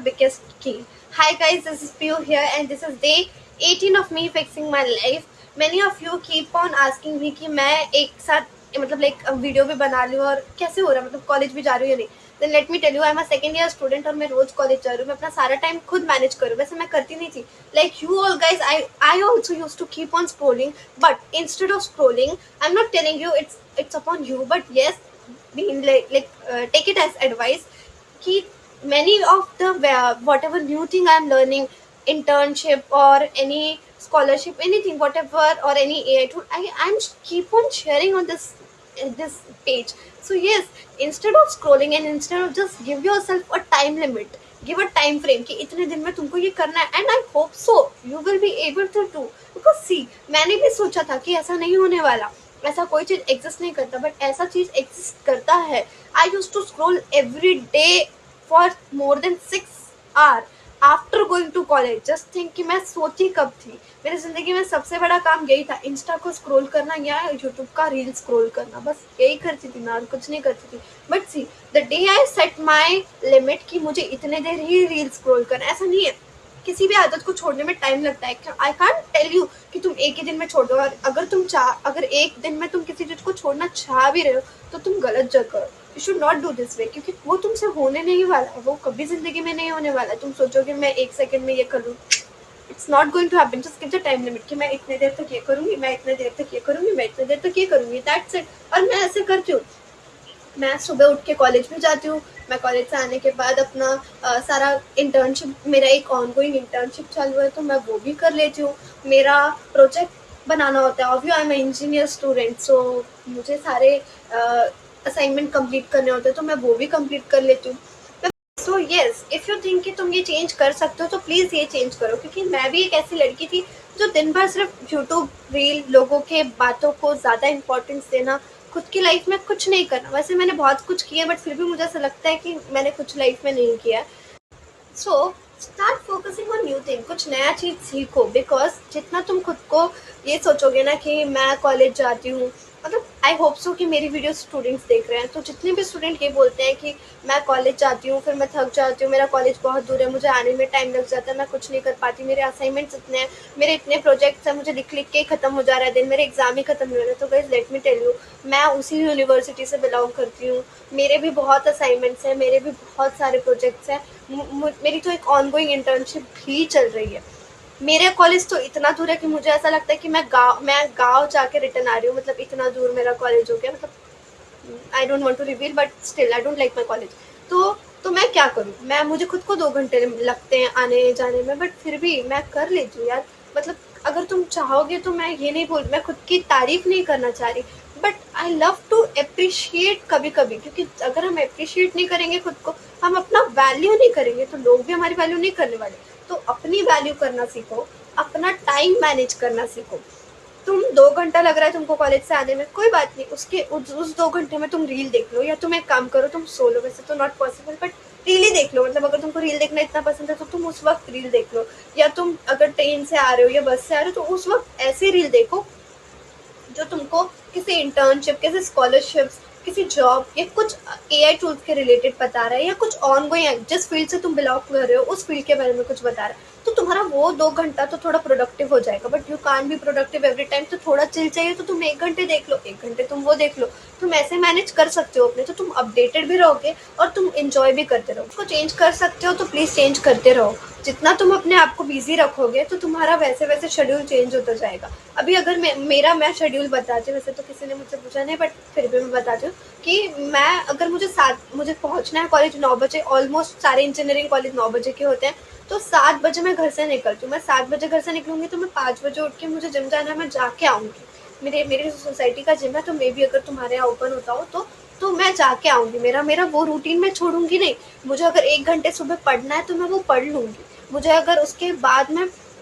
biggest key. Hi guys, this is Piyu here and this is day 18 of me fixing my life. Many of you keep on asking me कि मैं एक साथ मतलब like video भी बना लूँ और कैसे हो रहा है, मतलब कॉलेज भी जा रही हूँ या नहीं. Then let me tell you, I am a second year student और मैं रोज कॉलेज जा रही हूँ. मैं अपना सारा टाइम खुद मैनेज करूँ. वैसे मैं करती नहीं थी. Like you all guys, I also use to keep on scrolling, but instead of scrolling I am not telling you it's upon you, but yes, being take it as advice कि many of the whatever new thing I'm learning, internship or any scholarship, anything, whatever, or any AI tool, I'm keep on sharing on this page. So yes, instead of scrolling and instead of just give yourself a time limit, give a time frame कि इतने दिन में तुमको ये करना है, and I hope so you will be able to do. Because see, मैंने भी सोचा था कि ऐसा नहीं होने वाला, ऐसा कोई चीज एग्जिस्ट नहीं करता, बट ऐसा चीज एग्जिस्ट करता है. I use to scroll every day for more than 6 hour after going to college. Just think कि मैं सोती कब थी. मेरी जिंदगी में सबसे बड़ा काम यही था, इंस्टा को स्क्रोल करना या यूट्यूब का रील स्क्रोल करना. बस यही करती थी, मैं कुछ नहीं करती थी. But see, the day I set my limit कि मुझे इतने देर ही रील स्क्रोल करना, ऐसा नहीं है. किसी भी आदत को छोड़ने में टाइम लगता है. आई कांट टेल यू कि तुम एक ही दिन में छोड़ दो. और अगर एक दिन में तुम किसी चीज को छोड़ना चाह भी रहे हो तो तुम गलत जगह करो. You should not do this way, क्योंकि वो तुमसे होने नहीं वाला, वो कभी जिंदगी में नहीं होने वाला. तुम सोचोगे मैं 1 सेकंड में ये कर लूँ, it's not going to happen. Just give the time limit कि मैं इतने देर तक ये करूंगी, मैं इतने देर तक ये करूंगी, मैं इतने देर तक ये करूंगी. That's it. और मैं ऐसे करती हूँ. मैं सुबह उठ के कॉलेज भी जाती हूँ. मैं कॉलेज से आने के बाद अपना सारा इंटर्नशिप, मेरा एक ऑनगोइंग इंटर्नशिप चालू है तो मैं वो भी कर लेती हूँ. मेरा प्रोजेक्ट बनाना होता है. Obviously I am engineer student, so मुझे सारे असाइनमेंट कंप्लीट करने होते हैं तो मैं वो भी कंप्लीट कर लेती हूँ. So yes, if you think कि तुम ये चेंज कर सकते हो तो प्लीज़ ये चेंज करो. क्योंकि मैं भी एक ऐसी लड़की थी जो दिन भर सिर्फ यूट्यूब रील, लोगों के बातों को ज़्यादा इंपॉर्टेंस देना, खुद की लाइफ में कुछ नहीं करना. वैसे मैंने बहुत कुछ किया, बट फिर भी मुझे ऐसा लगता है कि मैंने कुछ लाइफ में नहीं किया. So start focusing on new thing. कुछ नया चीज़ सीखो. बिकॉज जितना तुम खुद को ये सोचोगे ना कि मैं कॉलेज जाती हूँ, मतलब आई होप सो कि मेरी वीडियो स्टूडेंट्स देख रहे हैं, तो जितने भी स्टूडेंट ये बोलते हैं कि मैं कॉलेज जाती हूँ, फिर मैं थक जाती हूँ, मेरा कॉलेज बहुत दूर है, मुझे आने में टाइम लग जाता है, मैं कुछ नहीं कर पाती, मेरे असाइनमेंट्स इतने हैं, मेरे इतने प्रोजेक्ट्स हैं, मुझे लिख लिख के ही खत्म हो जा रहा है दिन, मेरे एग्जाम ही खत्म नहीं हो रहा है. तो guys let me tell you, मैं उसी यूनिवर्सिटी से बिलोंग करती हूँ. मेरे भी बहुत असाइनमेंट्स हैं, मेरे भी बहुत सारे प्रोजेक्ट्स हैं. मेरी तो एक ऑनगोइंग इंटर्नशिप भी चल रही है. मेरे कॉलेज तो इतना दूर है कि मुझे ऐसा लगता है कि मैं गांव जाके रिटर्न आ रही हूँ. मतलब इतना दूर मेरा कॉलेज हो गया. मतलब I don't want to reveal, but still I don't like my college. तो मैं क्या करूँ. मुझे खुद को 2 घंटे लगते हैं आने जाने में, बट फिर भी मैं कर लेती हूँ यार. मतलब अगर तुम चाहोगे तो मैं ये नहीं बोल, मैं खुद की तारीफ नहीं करना चाह रही, but I love to appreciate कभी कभी. क्योंकि अगर हम अप्रिशिएट नहीं करेंगे खुद को, हम अपना वैल्यू नहीं करेंगे, तो लोग भी हमारी वैल्यू नहीं करने वाले. तो अपनी वैल्यू करना सीखो, अपना टाइम मैनेज करना सीखो. तुम 2 घंटा लग रहा है तुमको कॉलेज से आने में, कोई बात नहीं. उस 2 घंटे में तुम रील देख लो, या तुम एक काम करो, तुम सो लो. वैसे तो नॉट पॉसिबल, बट रील ही देख लो. मतलब अगर तुमको रील देखना इतना पसंद है तो तुम उस वक्त रील देख लो. या तुम अगर ट्रेन से आ रहे हो या बस से आ रहे हो तो उस वक्त ऐसे रील देखो जो तुमको किसी इंटर्नशिप, किसी स्कॉलरशिप्स, किसी जॉब या कुछ AI टूल्स के रिलेटेड बता रहा है, या कुछ ऑनगोइंग जिस फील्ड से तुम बिलोंग कर रहे हो उस फील्ड के बारे में कुछ बता रहा है, तो तुम्हारा वो 2 घंटा तो थोड़ा प्रोडक्टिव हो जाएगा. But you can be productive every time. तो थोड़ा चिल चाहिए तो तुम 1 घंटे देख लो, 1 घंटे तुम वो देख लो. तुम ऐसे मैनेज कर सकते हो अपने, तो तुम अपडेटेड भी रहोगे और तुम इंजॉय भी करते रहो. उसको चेंज कर सकते हो तो प्लीज़ चेंज करते रहो. जितना तुम अपने आप को बिजी रखोगे तो तुम्हारा वैसे वैसे शेड्यूल चेंज होता जाएगा. अभी अगर मैं शेड्यूल बताती हूँ, वैसे तो किसी ने मुझसे पूछा नहीं, बट फिर भी मैं बताती हूँ कि मैं अगर मुझे पहुँचना है कॉलेज 9 बजे. ऑलमोस्ट सारे इंजीनियरिंग कॉलेज 9 बजे के होते हैं. तो 7 बजे मैं घर से निकलती हूँ. मैं 7 बजे घर से निकलूंगी तो मैं 5 बजे उठ के, मुझे जिम जाना है, मैं जाके आऊँगी. मेरी सोसाइटी का जिम है, तो मे भी अगर तुम्हारे यहाँ ओपन होता हो तो मैं जाके आऊँगी. मेरा वो रूटीन मैं छोड़ूंगी नहीं. मुझे अगर 1 घंटे सुबह पढ़ना है तो मैं वो पढ़ लूँगी. मुझे अगर उसके बाद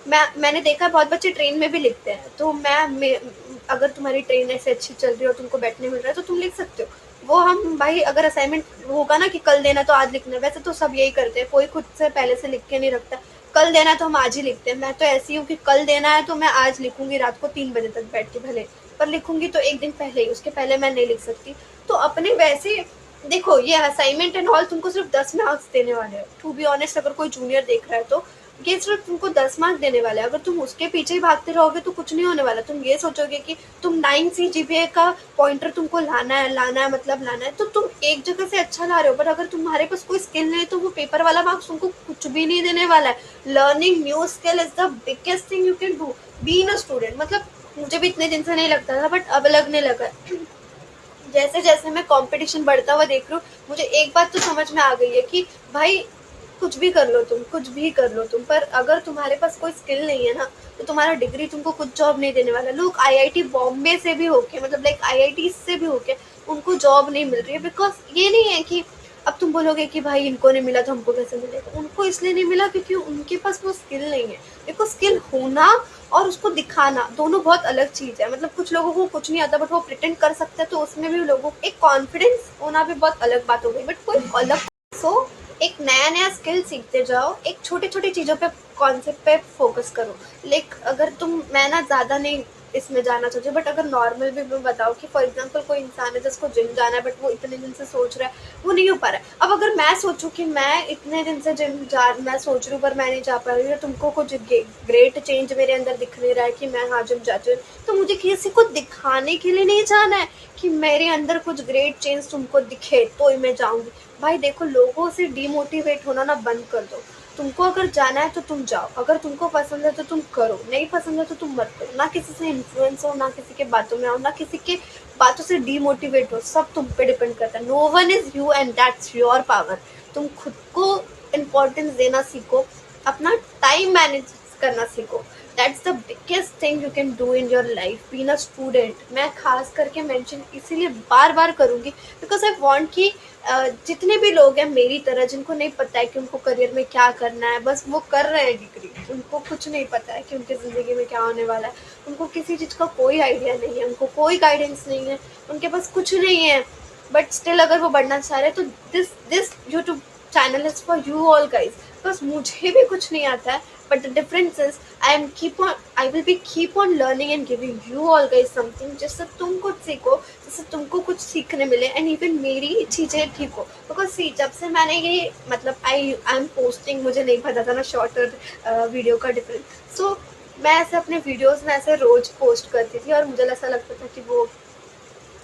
मैंने देखा है बहुत बच्चे ट्रेन में भी लिखते हैं. तो अगर तुम्हारी ट्रेन ऐसे अच्छी चल रही है और तुमको बैठने मिल रहा है तो तुम लिख सकते हो. वो हम भाई, अगर असाइनमेंट होगा ना कि कल देना तो आज लिखना है, वैसे तो सब यही करते हैं. कोई खुद से पहले से लिख के नहीं रखता. कल देना है तो हम आज ही लिखते हैं. मैं तो ऐसी हूँ कि कल देना है तो मैं आज लिखूंगी, रात को 3 बजे तक बैठ के भले, पर लिखूंगी तो एक दिन पहले ही, उसके पहले मैं नहीं लिख सकती. तो अपने वैसे देखो ये असाइनमेंट एंड ऑल तुमको सिर्फ 10 मार्क्स देने वाले हैं। टू बी ऑनेस्ट, अगर कोई जूनियर देख रहा है तो ये सिर्फ तुमको 10 मार्क देने वाले हैं। अगर तुम उसके पीछे ही भागते रहोगे तो कुछ नहीं होने वाला। तुम ये सोचोगे कि तुम 9 CGPA का पॉइंटर तुमको लाना है मतलब लाना है, तो तुम एक जगह से अच्छा ला रहे हो, पर अगर तुम्हारे पास कोई स्किल नहीं है तो वो पेपर वाला मार्क्स तुमको कुछ भी नहीं देने वाला है। Learning new skill is the biggest thing you can do being a student. मतलब मुझे भी इतने दिन से नहीं लगता था, बट अब लगने लगा। जैसे जैसे मैं कंपटीशन बढ़ता हुआ देख रही हूँ, मुझे एक बात तो समझ में आ गई है कि भाई कुछ भी कर लो तुम, कुछ भी कर लो तुम, पर अगर तुम्हारे पास कोई स्किल नहीं है ना, तो तुम्हारा डिग्री तुमको कुछ जॉब नहीं देने वाला। लोग आईआईटी बॉम्बे से भी होके, मतलब लाइक आईआईटी से भी होके उनको जॉब नहीं मिल रही है, बिकॉज ये नहीं है कि अब तुम बोलोगे कि भाई इनको नहीं मिला तो हमको कैसे मिलेगा। उनको इसलिए नहीं मिला क्योंकि उनके पास वो स्किल नहीं है। देखो स्किल होना और उसको दिखाना दोनों बहुत अलग चीज़ है। मतलब कुछ लोगों को कुछ नहीं आता बट वो प्रिटेंड कर सकते हैं, तो उसमें भी लोगों को एक कॉन्फिडेंस होना भी बहुत अलग बात हो गई, बट कोई अलग। सो एक नया नया स्किल सीखते जाओ, एक छोटी छोटी चीज़ों पे कॉन्सेप्ट पे फोकस करो। लाइक अगर तुम, मैं ना ज़्यादा नहीं इसमें जाना चाहती हूँ, बट अगर नॉर्मल भी मैं बताऊँ कि फॉर एग्जांपल कोई इंसान है जिसको जिम जाना है बट वो इतने दिन से सोच रहा है, वो नहीं हो पा रहा है। अब अगर मैं सोचूं कि मैं इतने दिन से मैं सोच रही हूँ पर मैं नहीं जा पा रही हूँ, तुमको कुछ ग्रेट चेंज मेरे अंदर दिख नहीं रहा है कि मैं हाँ जिम जाती हूँ, तो मुझे किसी को दिखाने के लिए नहीं जाना है कि मेरे अंदर कुछ ग्रेट चेंज तुमको दिखे तो ही मैं जाऊंगी। भाई देखो, लोगों से डिमोटिवेट होना ना बंद कर दो। तुमको अगर जाना है तो तुम जाओ, अगर तुमको पसंद है तो तुम करो, नहीं पसंद है तो तुम मत करो। ना किसी से इन्फ्लुएंस हो, ना किसी के बातों में आओ, ना किसी के बातों से डिमोटिवेट हो। सब तुम पे डिपेंड करता है। No one is you and that's your power. तुम खुद को इम्पोर्टेंस देना सीखो, अपना टाइम मैनेज करना सीखो। That's the biggest thing you can do in your life being a student. मैं खास करके मेंशन इसीलिए बार बार करूँगी बिकॉज आई वांट कि जितने भी लोग हैं मेरी तरह, जिनको नहीं पता है कि उनको करियर में क्या करना है, बस वो कर रहे हैं डिग्री, उनको कुछ नहीं पता है कि उनकी ज़िंदगी में क्या होने वाला है, उनको किसी चीज़ का कोई आइडिया नहीं है, उनको कोई गाइडेंस नहीं है, उनके पास कुछ नहीं है, बट स्टिल अगर वो बढ़ना चाह रहे हैं तो this this YouTube channel is for you all guys. Because मुझे भी कुछ नहीं आता है, but the difference is I will be keep on learning and giving you all guys something, जिससे तुम कुछ सीखो, जिससे तुमको कुछ सीखने मिले, एंड इवन मेरी चीज़ें ठीक हो। बिकॉज सी जब से मैंने ये मतलब आई एम पोस्टिंग, मुझे नहीं पता था ना शॉर्ट और वीडियो का डिफरेंस। सो मैं ऐसे अपने वीडियोस में ऐसे रोज पोस्ट करती थी और मुझे ऐसा लगता था कि वो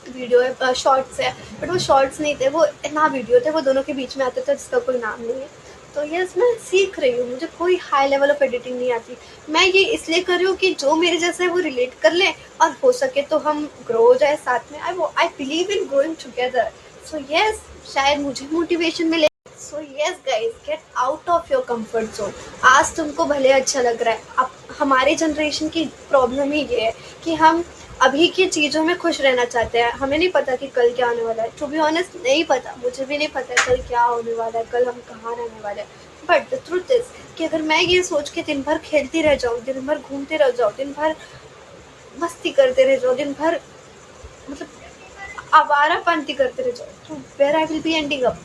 वीडियो है, शॉर्ट्स है, बट वो शॉर्ट्स नहीं थे, वो ना वीडियो थे, वो दोनों के बीच में आते थे जिसका कोई नाम नहीं है। तो यस, मैं सीख रही हूँ, मुझे कोई हाई लेवल ऑफ एडिटिंग नहीं आती। मैं ये इसलिए कर रही हूँ कि जो मेरे जैसा है वो रिलेट कर ले और हो सके तो हम ग्रो हो जाए साथ में। I believe in growing together. So yes, शायद मुझे मोटिवेशन मिले। So yes guys, get out of your comfort zone. आज तुमको भले अच्छा लग रहा है, अब हमारे जनरेशन की प्रॉब्लम ही ये है कि हम अभी की चीज़ों में खुश रहना चाहते हैं। हमें नहीं पता कि कल क्या होने वाला है। टू बी ऑनेस्ट नहीं पता, मुझे भी नहीं पता है कल क्या होने वाला है, कल हम कहाँ रहने वाले हैं। बट द ट्रुथ इज कि अगर मैं ये सोच के दिन भर खेलती रह जाऊँ, दिन भर घूमते रह जाऊँ, दिन भर मस्ती करते रह जाऊँ, दिन भर मतलब आवारापंती करते रह जाऊँ, तो where I will be ending up?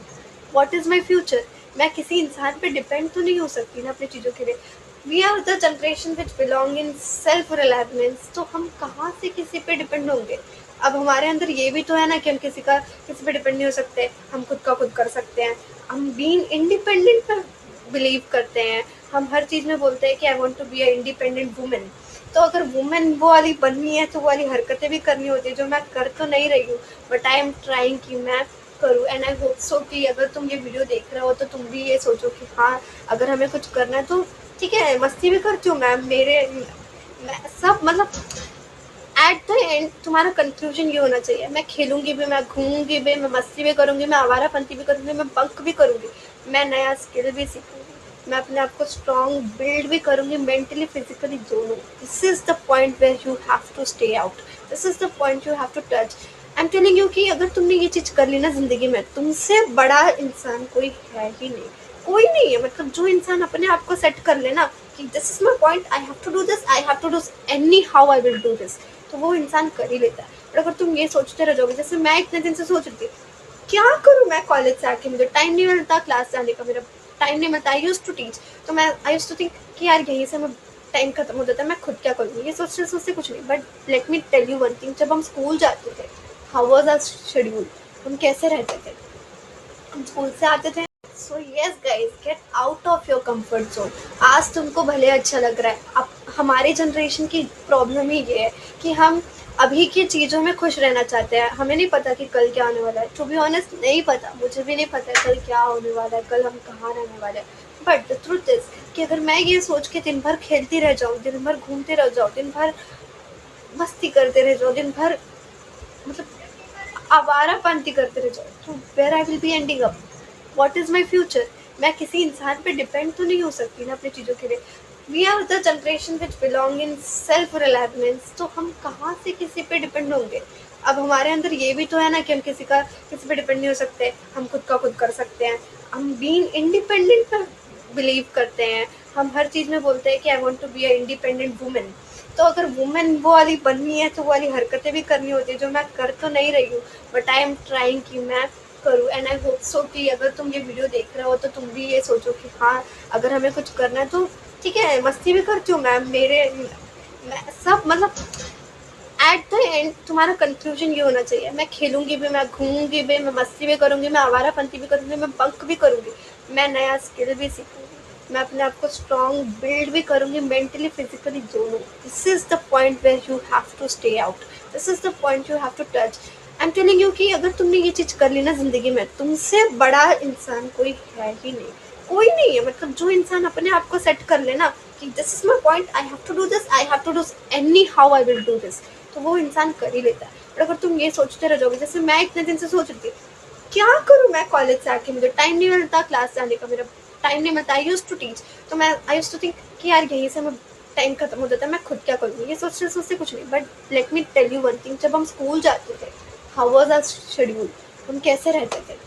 What is my future? मैं किसी इंसान पे डिपेंड तो नहीं हो सकती ना अपनी चीज़ों के लिए। We are the generation which belong in self reliance, तो हम कहाँ से किसी पे डिपेंड होंगे? अब हमारे अंदर ये भी तो है ना कि हम किसी पे डिपेंड नहीं हो सकते, हम खुद का खुद कर सकते हैं। हम बीइंग इंडिपेंडेंट पर बिलीव करते हैं। हम हर चीज़ में बोलते हैं कि I want to be a independent women. तो अगर वुमेन वो वाली बननी है तो वो वाली हरकतें भी करनी होती है जो मैं कर तो नहीं रही हूँ, बट आई एम ट्राइंग कि मैं करूँ। एंड आई होप सो कि अगर तुम ये वीडियो देख रहे हो तो तुम भी ये सोचो कि हाँ, अगर हमें कुछ करना है तो ठीक है, मस्ती भी करती हूँ मैं सब मतलब एट द एंड तुम्हारा कंक्लूजन ये होना चाहिए, मैं खेलूंगी भी, मैं घूमूंगी भी, मैं मस्ती भी करूंगी, मैं आवारापंती भी करूंगी, मैं बंक भी करूंगी, मैं नया स्किल भी सीखूंगी, मैं अपने आप को स्ट्रॉन्ग बिल्ड भी करूंगी, मेंटली फिजिकली दोनों। This is the point where you have to stay out, this is the point you have to touch. I am telling you कि अगर तुमने ये चीज़ कर ली ना ज़िंदगी में, तुमसे बड़ा इंसान कोई है ही नहीं, कोई नहीं है। मतलब जो इंसान अपने आप को सेट कर लेना कि this is my point, I have to do this, I have to do anyhow I will do this, तो वो इंसान कर ही लेता है। बट अगर तुम ये सोचते रह जाओगे, जैसे मैं इतने दिन से सोच रही थी क्या करूँ मैं कॉलेज से आके, मुझे टाइम नहीं मिलता क्लास जाने का, मेरा टाइम नहीं मिलता। आई यूज टू टीच, तो मैं आई यूज टू थिंक कि यार यहीं से मैं टाइम खत्म हो जाता है, मैं खुद क्या करूँगी, ये सोचते सोचते कुछ नहीं। But let me tell you one thing, जब हम स्कूल जाते थे, हाउ वाज आवर शेड्यूल, हम कैसे रहते थे? हम स्कूल से आते थे। So yes guys, get out of your comfort zone. आज तुमको भले अच्छा लग रहा है, अब हमारे जनरेशन की प्रॉब्लम ही ये है कि हम अभी की चीज़ों में खुश रहना चाहते हैं। हमें नहीं पता कि कल क्या होने वाला है। टू बी ऑनेस्ट नहीं पता, मुझे भी नहीं पता है कल क्या होने वाला है, कल हम कहाँ रहने वाले हैं। बट द ट्रुथ इज कि अगर मैं ये सोच के दिन भर खेलती रह जाऊँ, दिन भर घूमते रह जाऊँ, दिन भर मस्ती करते रह जाओ, दिन भर मतलब आवारापंती करते रह जाओ, तो where I will be ending up? What is my future? मैं किसी इंसान पे डिपेंड तो नहीं हो सकती ना अपनी चीज़ों के लिए। We are the generation which belong in self reliance, तो हम कहाँ से किसी पे डिपेंड होंगे? अब हमारे अंदर ये भी तो है ना कि हम किसी पे डिपेंड नहीं हो सकते, हम खुद का खुद कर सकते हैं। हम बीइंग इंडिपेंडेंट पर बिलीव करते हैं। हम हर चीज़ में बोलते हैं कि I want to be a independent women. तो अगर वुमेन वो वाली बननी है तो वो वाली हरकतें भी करनी होती है जो मैं कर तो नहीं रही हूँ, बट आई एम ट्राइंग कि मैं करूँ। एंड आई होप सो कि अगर तुम ये वीडियो देख रहे हो तो तुम भी ये सोचो कि हाँ, अगर हमें कुछ करना है तो ठीक है, मस्ती भी करती हूँ मैं सब मतलब एट द एंड तुम्हारा कंक्लूजन ये होना चाहिए, मैं खेलूंगी भी, मैं घूमूंगी भी, मैं मस्ती भी करूंगी, मैं आवारापंती भी करूंगी, मैं बंक भी करूंगी, मैं नया स्किल भी सीखूंगी, मैं अपने आप को स्ट्रॉन्ग बिल्ड भी करूंगी, मेंटली फिजिकली दोनों। This is the point where you have to stay out, this is the point you have to touch. I am telling you कि अगर तुमने ये चीज़ कर ली ना जिंदगी में, तुमसे बड़ा इंसान कोई है ही नहीं, कोई नहीं है। मतलब जो इंसान अपने आप को सेट कर लेना कि this is my point, I have to do this, I have to do anyhow I will do this, तो वो इंसान कर ही लेता है। और अगर तुम ये सोचते रह जाओगे, जैसे मैं इतने दिन से सोच रही थी क्या करूँ मैं कॉलेज से आके, मुझे टाइम नहीं मिलता क्लास जाने का, मेरा टाइम नहीं मिलता। आई यूज्ड टू टीच, तो मैं आई यूज्ड टू थिंक कि यार यहीं से मैं टाइम खत्म हो जाता है, मैं खुद क्या करूँगी, ये सोचते सोचते कुछ नहीं। But let me tell you one thing, जब हम स्कूल जाते थे, हाउ वाज आवर शेड्यूल, हम कैसे रहते थे?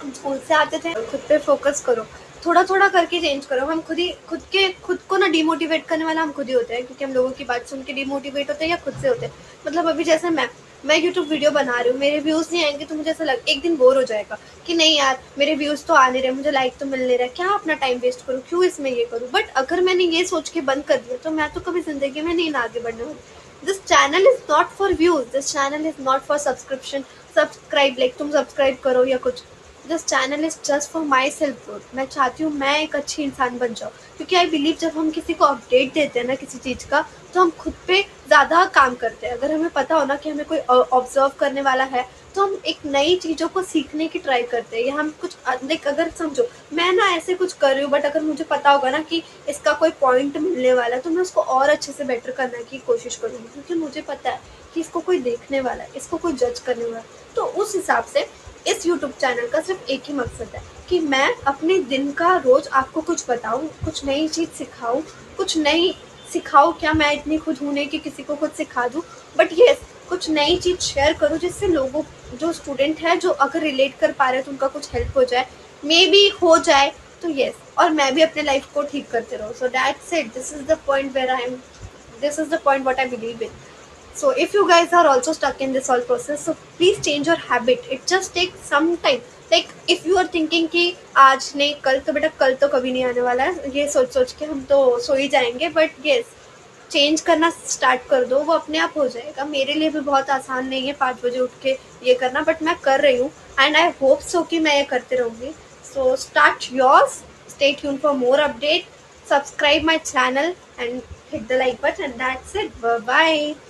हम स्कूल से आते थे, खुद पे फोकस करो, थोड़ा थोड़ा करके चेंज करो। हम खुद को ना डिमोटिवेट करने वाला हम खुद ही होते हैं, क्योंकि हम लोगों की बात सुन के डिमोटिवेट होते हैं या खुद से होते हैं। मतलब अभी जैसे मैं यूट्यूब वीडियो बना रही हूँ, मेरे व्यूज़ नहीं आएंगे तो मुझे ऐसा एक दिन बोर हो जाएगा कि नहीं यार, मेरे व्यूज़ तो आ नहीं रहे, मुझे लाइक तो मिल नहीं रहा, क्या अपना टाइम वेस्ट करूँ, क्यों इसमें ये करूँ। बट अगर मैंने ये सोच के बंद कर दिया तो मैं तो कभी ज़िंदगी में नहीं आगे बढ़ने वाली। This channel is not for views, this channel is not for subscribe, like तुम सब्सक्राइब करो या कुछ। This channel is just for my self growth. मैं चाहती हूँ मैं एक अच्छी इंसान बन जाऊँ, क्योंकि आई बिलीव जब हम किसी को अपडेट देते हैं ना किसी चीज़ का, तो हम खुद पे ज़्यादा काम करते हैं। अगर हमें पता हो ना कि हमें कोई ऑब्जर्व करने वाला है, तो हम एक नई चीज़ों को सीखने की ट्राई करते हैं, या हम कुछ लाइक अगर समझो मैं ना ऐसे कुछ कर रही हूँ, बट अगर मुझे पता होगा ना कि इसका कोई पॉइंट मिलने वाला है, तो मैं उसको और अच्छे से बेटर करने की कोशिश करूँगी, क्योंकि मुझे पता है कि इसको कोई देखने वाला है, इसको कोई जज करने वाला है। तो उस हिसाब से इस यूट्यूब चैनल का सिर्फ एक ही मकसद है कि मैं अपने दिन का रोज आपको कुछ बताऊं, कुछ नई चीज़ सिखाऊं, कुछ नई सिखाऊं। क्या मैं इतनी खुद हूँ नहीं कि किसी को खुद सिखा दूं, बट ये कुछ नई चीज़ शेयर करूं जिससे लोगों, जो स्टूडेंट है, जो अगर रिलेट कर पा रहे हैं तो उनका कुछ हेल्प हो जाए, मे बी हो जाए तो यस, और मैं भी अपने लाइफ को ठीक करते रहूँ। So that's it, this is the point where I am, this is the point what I believe in. So if you guys are also stuck in this whole process, so please change your habit. It just takes some time. Like if you are thinking कि आज नहीं कल, तो बेटा कल तो कभी नहीं आने वाला है, ये सोच सोच के हम तो सो ही जाएंगे। बट येस, चेंज करना स्टार्ट कर दो, वो अपने आप हो जाएगा। मेरे लिए भी बहुत आसान नहीं है 5 बजे उठ के ये करना, बट मैं कर रही हूँ एंड आई होप सो कि मैं ये करते रहूँगी। So start yours, stay tuned for more update, subscribe my channel and hit the like button. That's it. Bye bye.